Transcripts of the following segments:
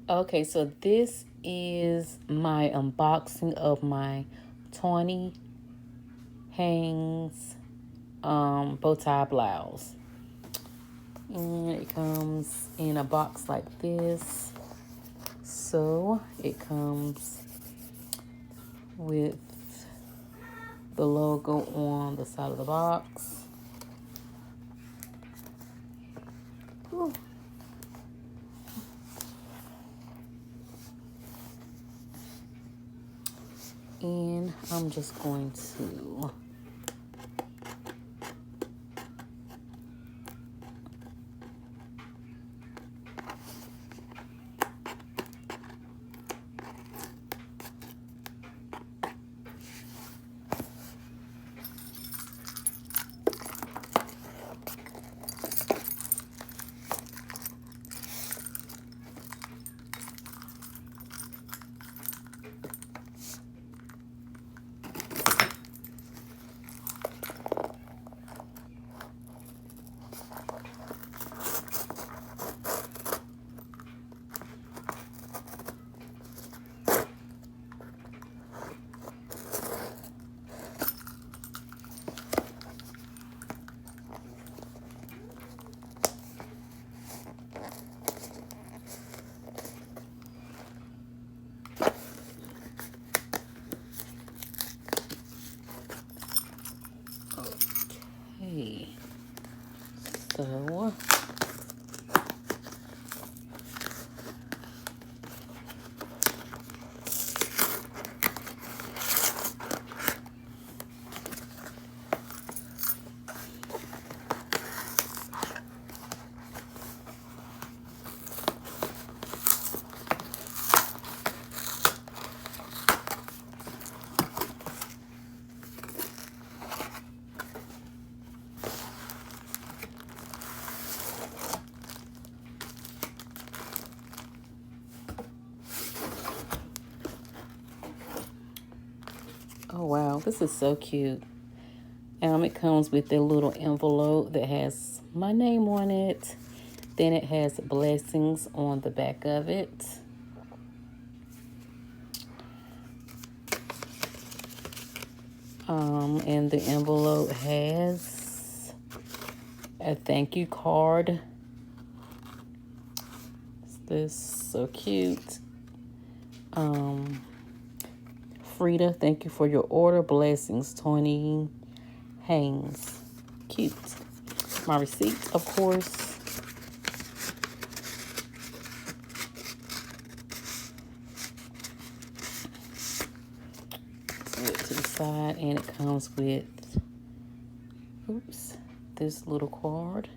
Okay, so this is my unboxing of my Tawni Haynes bow tie blouse. And it comes in a box like this. So it comes with the logo on the side of the box. Ooh. And I'm just going to okay. So oh wow, this is so cute. It comes with a little envelope that has my name on it. Then it has blessings on the back of it. And the envelope has a thank you card. This is so cute. Frida, thank you for your order. Blessings, Tawni Haynes. Cute. My receipt, of course. Put it to the side, and it comes with, oops, this little card.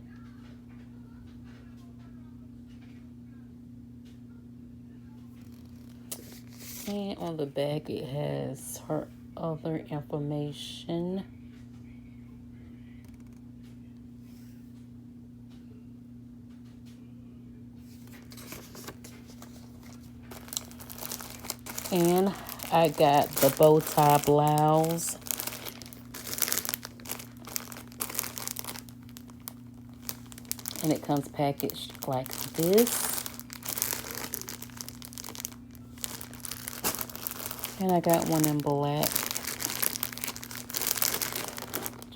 And on the back, it has her other information. And I got the bow tie blouse. And it comes packaged like this. And I got one in black.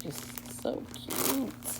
Just so cute.